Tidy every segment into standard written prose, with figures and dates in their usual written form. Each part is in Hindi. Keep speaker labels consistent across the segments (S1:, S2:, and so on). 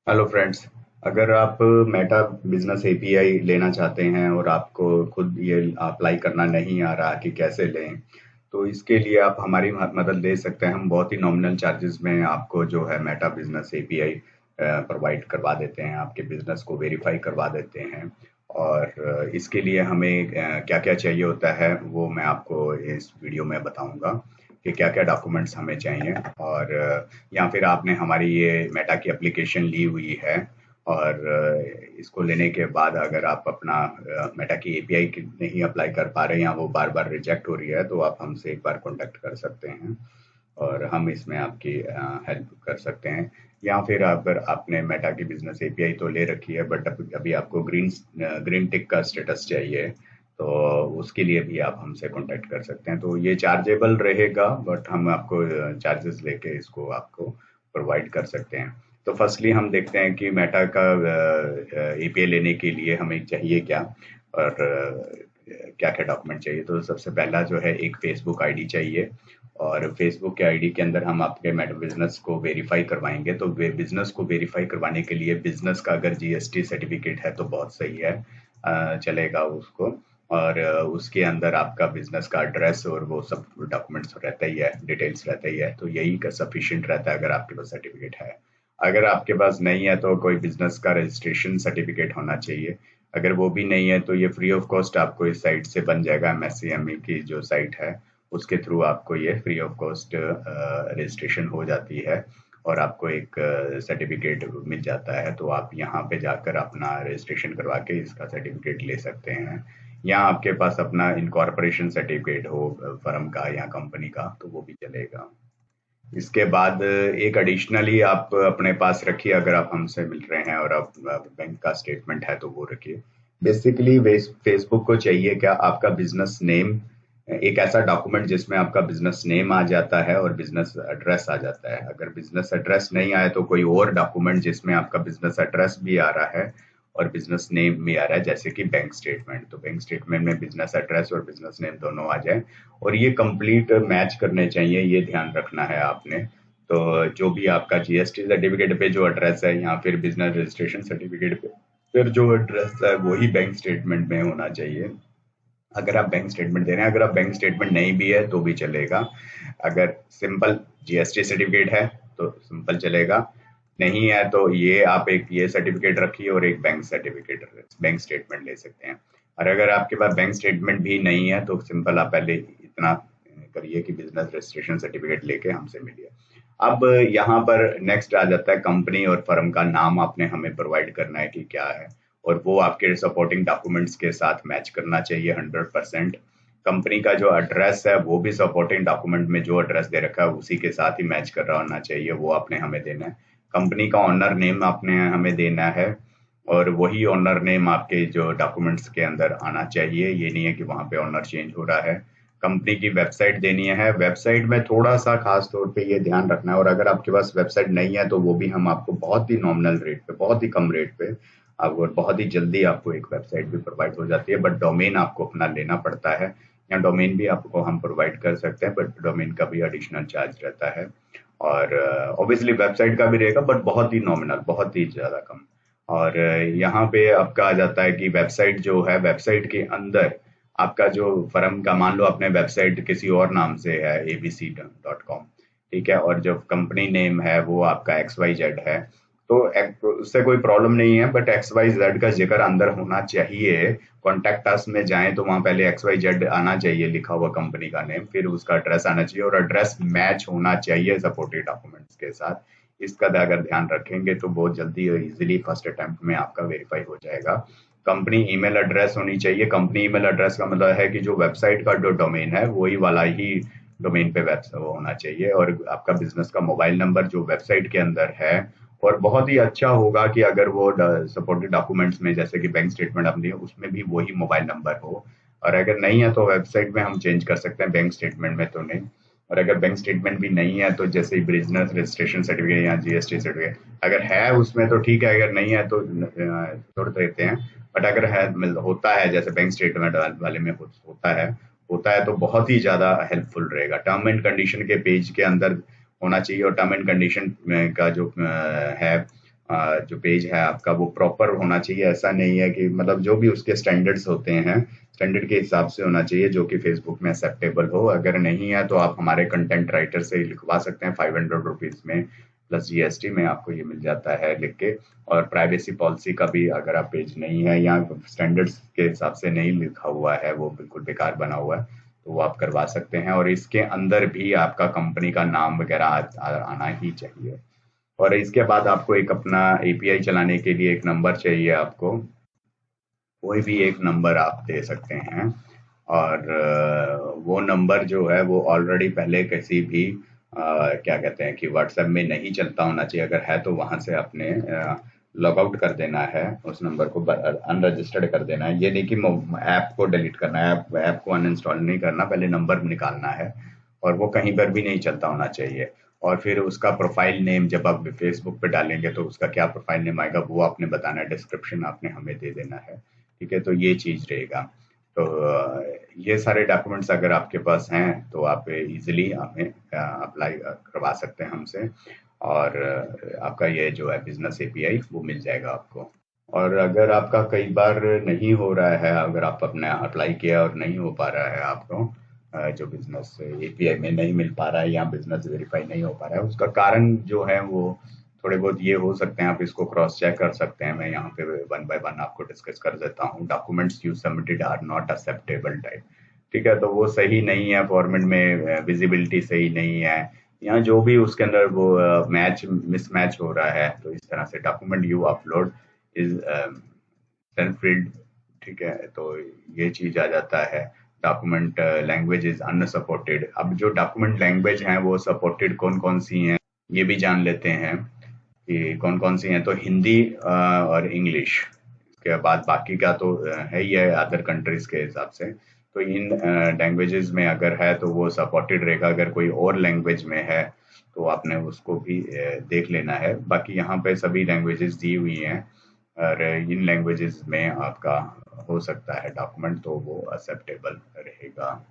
S1: Hello friends. अगर आप मेटा बिजनेस एपीआई लेना चाहते हैं और आपको खुद ये अप्लाई करना नहीं आ रहा कि कैसे लें, तो इसके लिए आप हमारी मदद ले सकते हैं। हम बहुत ही नॉमिनल चार्जेस में आपको जो है मेटा बिजनेस एपीआई प्रोवाइड करवा देते हैं, आपके बिजनेस को वेरीफाई करवा देते हैं। और इसके लिए हमें क्या क्या चाहिए होता है वो मैं आपको इस वीडियो में बताऊंगा कि क्या क्या डॉक्यूमेंट्स हमें चाहिए। और या फिर आपने हमारी ये मेटा की एप्लीकेशन ली हुई है और इसको लेने के बाद अगर आप अपना मेटा की एपीआई नहीं अप्लाई कर पा रहे हैं या वो बार बार रिजेक्ट हो रही है, तो आप हमसे एक बार कॉन्टेक्ट कर सकते हैं और हम इसमें आपकी हेल्प कर सकते हैं। या फिर अगर आपने मेटा की बिजनेस एपीआई तो ले रखी है बट अभी आपको ग्रीन ग्रीन टिक का स्टेटस चाहिए, तो उसके लिए भी आप हमसे कांटेक्ट कर सकते हैं। तो ये चार्जेबल रहेगा बट हम आपको चार्जेस लेके इसको आपको प्रोवाइड कर सकते हैं। तो फर्स्टली हम देखते हैं कि मेटा का एपीआई लेने के लिए हमें चाहिए क्या और क्या क्या डॉक्यूमेंट चाहिए। तो सबसे पहला जो है एक फेसबुक आईडी चाहिए और फेसबुक के आईडी के अंदर हम आपके मेटा बिजनेस को वेरीफाई करवाएंगे। तो बिजनेस को वेरीफाई करवाने के लिए बिजनेस का अगर जीएसटी सर्टिफिकेट है तो बहुत सही है, चलेगा उसको। और उसके अंदर आपका बिजनेस का एड्रेस और वो सब डॉक्यूमेंट्स रहता ही है, डिटेल्स रहता ही है, तो यही का सफिशिएंट रहता है अगर आपके पास सर्टिफिकेट है। अगर आपके पास नहीं है तो कोई बिजनेस का रजिस्ट्रेशन सर्टिफिकेट होना चाहिए। अगर वो भी नहीं है तो ये फ्री ऑफ कॉस्ट आपको इस साइट से बन जाएगा। एमएससीएमई की जो साइट है उसके थ्रू आपको ये फ्री ऑफ कॉस्ट रजिस्ट्रेशन हो जाती है और आपको एक सर्टिफिकेट मिल जाता है। तो आप यहाँ पे जाकर अपना रजिस्ट्रेशन करवा के इसका सर्टिफिकेट ले सकते हैं। या आपके पास अपना इनकॉर्पोरेशन सर्टिफिकेट हो फर्म का या कंपनी का तो वो भी चलेगा। इसके बाद एक एडिशनली आप अपने पास रखिए, अगर आप हमसे मिल रहे हैं और आप बैंक का स्टेटमेंट है तो वो रखिए। बेसिकली फेसबुक को चाहिए क्या, आपका बिजनेस नेम, एक ऐसा डॉक्यूमेंट जिसमें आपका बिजनेस नेम आ जाता है और बिजनेस एड्रेस आ जाता है। अगर बिजनेस एड्रेस नहीं आया तो कोई और डॉक्यूमेंट जिसमें आपका बिजनेस एड्रेस भी आ रहा है और बिजनेस नेम भी आ रहा है, जैसे कि बैंक स्टेटमेंट। तो बैंक स्टेटमेंट में बिजनेस एड्रेस और बिजनेस नेम दोनों आ जाए और ये कंप्लीट मैच करने चाहिए, ये ध्यान रखना है आपने। तो जो भी आपका जीएसटी सर्टिफिकेट पे जो एड्रेस है या फिर बिजनेस रजिस्ट्रेशन सर्टिफिकेट पे फिर जो एड्रेस है वही बैंक स्टेटमेंट में होना चाहिए। अगर आप बैंक स्टेटमेंट दे रहे हैं, अगर आप बैंक स्टेटमेंट नहीं भी है तो भी चलेगा। अगर सिंपल जीएसटी सर्टिफिकेट है तो सिंपल चलेगा, नहीं है तो ये आप एक ये सर्टिफिकेट रखिए और एक बैंक सर्टिफिकेट बैंक स्टेटमेंट ले सकते हैं। और अगर आपके पास बैंक स्टेटमेंट भी नहीं है तो सिंपल आप पहले इतना करिए कि बिजनेस रजिस्ट्रेशन सर्टिफिकेट लेके हमसे मिलिए। अब यहाँ पर नेक्स्ट आ जाता है कंपनी और फर्म का नाम आपने हमें प्रोवाइड करना है कि क्या है, और वो आपके सपोर्टिंग डॉक्यूमेंट्स के साथ मैच करना चाहिए 100%। कंपनी का जो एड्रेस है वो भी सपोर्टिंग डॉक्यूमेंट में जो एड्रेस दे रखा है उसी के साथ ही मैच कर रहा होना चाहिए, वो आपने हमें देना है। कंपनी का ऑनर नेम आपने हमें देना है और वही ऑनर नेम आपके जो डॉक्यूमेंट्स के अंदर आना चाहिए, ये नहीं है कि वहां पे ऑनर चेंज हो रहा है। कंपनी की वेबसाइट देनी है, वेबसाइट में थोड़ा सा खास तौर पे ये ध्यान रखना है, और अगर आपके पास वेबसाइट नहीं है तो वो भी हम आपको बहुत ही नॉमिनल रेट पे, बहुत ही कम रेट पे आपको बहुत ही जल्दी आपको एक वेबसाइट भी प्रोवाइड हो जाती है। बट डोमेन आपको अपना लेना पड़ता है, या डोमेन भी आपको हम प्रोवाइड कर सकते हैं बट डोमेन का भी एडिशनल चार्ज रहता है। और ऑब्वियसली वेबसाइट का भी रहेगा बट बहुत ही नॉमिनल, बहुत ही ज़्यादा कम। और यहाँ पे आपका आ जाता है कि वेबसाइट जो है, वेबसाइट के अंदर आपका जो फर्म का, मान लो अपने वेबसाइट किसी और नाम से है abc.com, ठीक है, और जो कंपनी नेम है वो आपका XYZ है, तो उससे कोई प्रॉब्लम नहीं है बट XYZ का जिक्र अंदर होना चाहिए। कॉन्टैक्ट अस में जाएं तो वहां पहले XYZ आना चाहिए लिखा हुआ कंपनी का नेम, फिर उसका एड्रेस आना चाहिए और एड्रेस मैच होना चाहिए सपोर्टेड डॉक्यूमेंट्स के साथ। इसका अगर ध्यान रखेंगे तो बहुत जल्दी और इजीली फर्स्ट अटेम्प्ट में आपका वेरीफाई हो जाएगा। कंपनी ईमेल एड्रेस होनी चाहिए। कंपनी ईमेल एड्रेस का मतलब है कि जो वेबसाइट का जो डोमेन है वही वाला ही डोमेन पे वेब वो होना चाहिए, और आपका बिजनेस का मोबाइल नंबर जो वेबसाइट के अंदर है। और बहुत ही अच्छा होगा कि अगर वो सपोर्टेड डॉक्यूमेंट्स में जैसे कि बैंक स्टेटमेंट हम दिए उसमें भी वही मोबाइल नंबर हो, और अगर नहीं है तो वेबसाइट में हम चेंज कर सकते हैं, बैंक स्टेटमेंट में तो नहीं। और अगर बैंक स्टेटमेंट भी नहीं है तो जैसे बिजनेस रजिस्ट्रेशन सर्टिफिकेट या जीएसटी सर्टिफिकेट अगर है उसमें तो ठीक है, अगर नहीं है तो छोड़ देते हैं। बट अगर है होता है जैसे बैंक स्टेटमेंट वाले में होता है तो बहुत ही ज्यादा हेल्पफुल रहेगा। टर्म एंड कंडीशन के पेज के अंदर होना चाहिए, और टर्म एंड कंडीशन का जो है जो पेज है आपका वो प्रॉपर होना चाहिए। ऐसा नहीं है कि मतलब जो भी उसके स्टैंडर्ड्स होते हैं, स्टैंडर्ड के हिसाब से होना चाहिए जो कि फेसबुक में एक्सेप्टेबल हो। अगर नहीं है तो आप हमारे कंटेंट राइटर से लिखवा सकते हैं, 500 रुपीज में प्लस जीएसटी में आपको ये मिल जाता है लिख के। और प्राइवेसी पॉलिसी का भी अगर आप पेज नहीं है या स्टैंडर्ड्स के हिसाब से नहीं लिखा हुआ है, वो बिल्कुल बेकार बना हुआ है, तो वो आप करवा सकते हैं। और इसके अंदर भी आपका कंपनी का नाम वगैरह आना ही चाहिए। और इसके बाद आपको एक अपना एपीआई चलाने के लिए एक नंबर चाहिए आपको, कोई भी एक नंबर आप दे सकते हैं। और वो नंबर जो है वो ऑलरेडी पहले किसी भी क्या कहते हैं कि व्हाट्सएप में नहीं चलता होना चाहिए। अगर है तो वहां से आपने लॉग आउट कर देना है, उस नंबर को अनरजिस्टर्ड कर देना है। ये नहीं कि ऐप को डिलीट करना है, ऐप को अनइंस्टॉल नहीं करना, पहले नंबर निकालना है। और वो कहीं पर भी नहीं चलता होना चाहिए। और फिर उसका प्रोफाइल नेम जब आप फेसबुक पे डालेंगे तो उसका क्या प्रोफाइल नेम आएगा वो आपने बताना है, डिस्क्रिप्शन आपने हमें दे देना है। ठीक है, तो ये चीज रहेगा। तो ये सारे डॉक्यूमेंट्स अगर आपके पास हैं तो आप इजीली हमें अप्लाई करवा सकते हैं हमसे। और आपका ये जो है बिजनेस एपीआई वो मिल जाएगा आपको। और अगर आपका कई बार नहीं हो रहा है, अगर आप अपने अप्लाई किया और नहीं हो पा रहा है आपको, जो बिजनेस एपीआई में नहीं मिल पा रहा है या बिजनेस वेरीफाई नहीं हो पा रहा है, उसका कारण जो है वो थोड़े बहुत ये हो सकते हैं। आप इसको क्रॉस चेक कर सकते हैं, मैं यहाँ पे वन बाय वन आपको डिस्कस कर देता हूँ। Documents you submitted are not acceptable type. ठीक है, तो वो सही नहीं है, फॉर्मेट में विजिबिलिटी सही नहीं है, या जो भी उसके अंदर वो मैच मिसमैच हो रहा है, तो इस तरह से document you upload is self. ठीक है, तो ये चीज आ जाता है। Document language is unsupported. अब जो डॉक्यूमेंट लैंग्वेज हैं वो सपोर्टेड कौन कौन सी हैं ये भी जान लेते हैं कि कौन कौन सी हैं। तो हिंदी और इंग्लिश, इसके बाद बाकी का तो है ही है अदर कंट्रीज के हिसाब से। तो इन लैंग्वेजेस में अगर है तो वो सपोर्टेड रहेगा। अगर कोई और लैंग्वेज में है तो आपने उसको भी देख लेना है। बाकी यहाँ पे सभी लैंग्वेजेस दी हुई हैं और इन लैंग्वेजेस में आपका हो सकता है डॉक्यूमेंट, तो वो एक्सेप्टेबल रहेगा।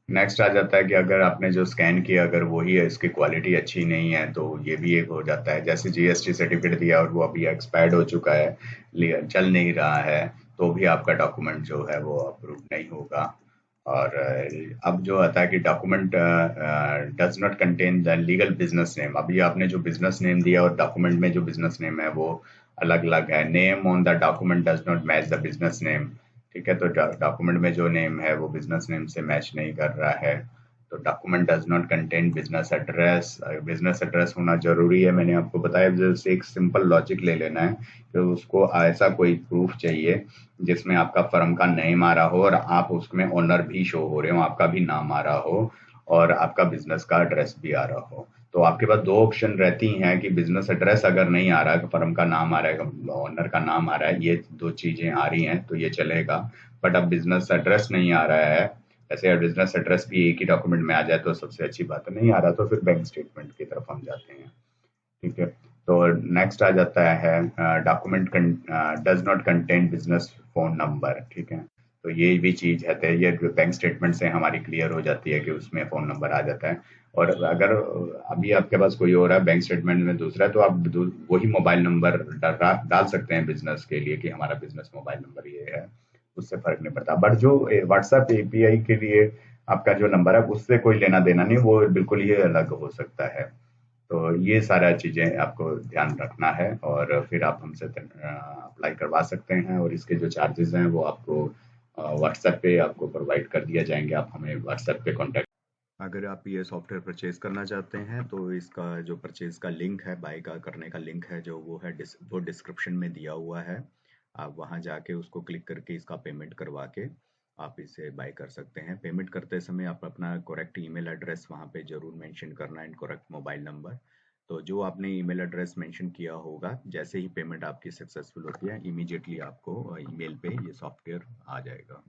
S1: नेक्स्ट आ जाता है कि अगर आपने जो स्कैन किया अगर वही है, इसकी क्वालिटी अच्छी नहीं है, तो ये भी एक हो जाता है। जैसे जीएसटी सर्टिफिकेट दिया और वो अभी एक्सपायर्ड हो चुका है, चल नहीं रहा है, तो भी आपका डॉक्यूमेंट जो है वो अप्रूव नहीं होगा। और अब जो आता है कि document does not contain the legal business name. अभी आपने जो बिजनेस नेम दिया और डॉक्यूमेंट में जो बिजनेस नेम है वो अलग अलग है। Name on the document does not match the business name. ठीक है, तो डॉक्यूमेंट में जो नेम है वो बिजनेस नेम से मैच नहीं कर रहा है। तो document does not contain business address. Business address होना जरूरी है, मैंने आपको बताया। जैसे एक सिंपल लॉजिक ले लेना है कि उसको ऐसा कोई प्रूफ चाहिए जिसमें आपका फर्म का नेम आ रहा हो और आप उसमें ओनर भी शो हो रहे हो, आपका भी नाम आ रहा हो और आपका बिजनेस का एड्रेस भी आ रहा हो। तो आपके पास दो ऑप्शन रहती हैं कि बिजनेस एड्रेस अगर नहीं आ रहा है, फर्म का नाम आ रहा है, ओनर का नाम आ रहा है, ये दो चीजें आ रही हैं तो ये चलेगा। बट अब बिजनेस एड्रेस नहीं आ रहा है, ऐसे बिजनेस एड्रेस भी एक ही डॉक्यूमेंट में आ जाए तो सबसे अच्छी बात है। नहीं आ रहा तो फिर बैंक स्टेटमेंट की तरफ हम जाते हैं। ठीक है, तो नेक्स्ट आ जाता है document does not contain business phone number. ठीक है, तो ये भी चीज है, तो ये बैंक स्टेटमेंट से हमारी क्लियर हो जाती है कि उसमें फोन नंबर आ जाता है। और अगर अभी आपके पास कोई और है, बैंक स्टेटमेंट में दूसरा है, तो आप वही मोबाइल नंबर डाल सकते हैं बिजनेस के लिए कि हमारा बिजनेस मोबाइल नंबर ये है, उससे फर्क नहीं पड़ता। बट जो व्हाट्सएप एपीआई के लिए आपका जो नंबर है उससे कोई लेना देना नहीं, वो बिल्कुल ही अलग हो सकता है। तो ये सारा चीज़ें आपको ध्यान रखना है और फिर आप हमसे अप्लाई करवा सकते हैं। और इसके जो चार्जेस हैं वो आपको व्हाट्सएप पे आपको प्रोवाइड कर दिया जाएंगे, आप हमें व्हाट्सएप पे कांटेक्ट। अगर आप ये सॉफ्टवेयर परचेज करना चाहते हैं तो इसका जो परचेज का लिंक है, बाय का करने का लिंक है जो वो है वो डिस्क्रिप्शन में दिया हुआ है। आप वहाँ जाके उसको क्लिक करके इसका पेमेंट करवा के आप इसे बाय कर सकते हैं। पेमेंट करते समय आप अपना करेक्ट ईमेल एड्रेस वहाँ पे जरूर मेंशन करना एंड करेक्ट मोबाइल नंबर। तो जो आपने ईमेल एड्रेस मेंशन किया होगा, जैसे ही पेमेंट आपकी सक्सेसफुल होती है इमीडिएटली आपको ईमेल पे ये सॉफ्टवेयर आ जाएगा।